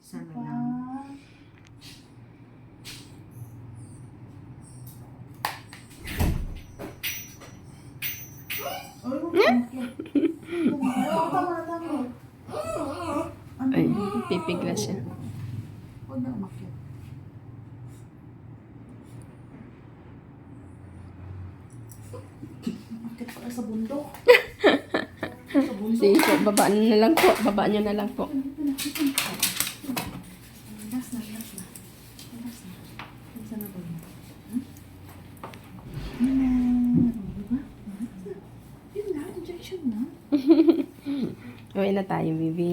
Sana lang. Ay, tama. Ay, pipigla siya. Huwag na umakyat. Umakyat pala sa bundok. Sa bundok. Sige po, babaan na lang po. Babaan nyo na lang po. Last na. Last na. Saan na ba yun? Yun na. Diba? Yun na, injection na. Uwi na tayo, baby.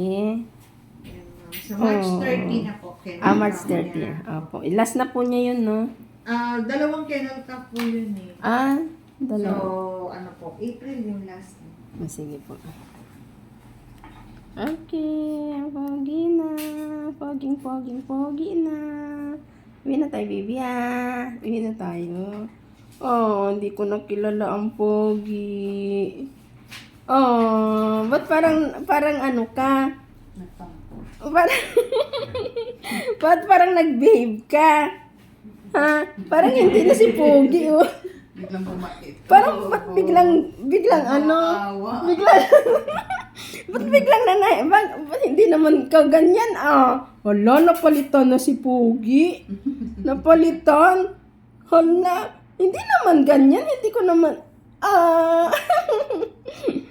So, March Oh. 30 na po. March 30. Opo. Last na po niya yun, no? Dalawang kennel cup po yun eh. Dalawa. So, ano po, April yung last. Sige po. Okay, ang pogi na. Pogi na. Uwi na tayo, baby, Uwi na tayo. Oh, hindi ko nakilala ang pogi. Oh, ba't parang ano ka? Nagtampo. Ba't parang nag-behave ka? Ha? Parang hindi na si Pogi, oh. Biglang bumait. Parang ba't biglang ano? Biglang, ba't biglang ba't hindi naman ka ganyan, Wala, napalitan na si Pogi. Napalitan. Hala, hindi naman ganyan, hindi ko naman,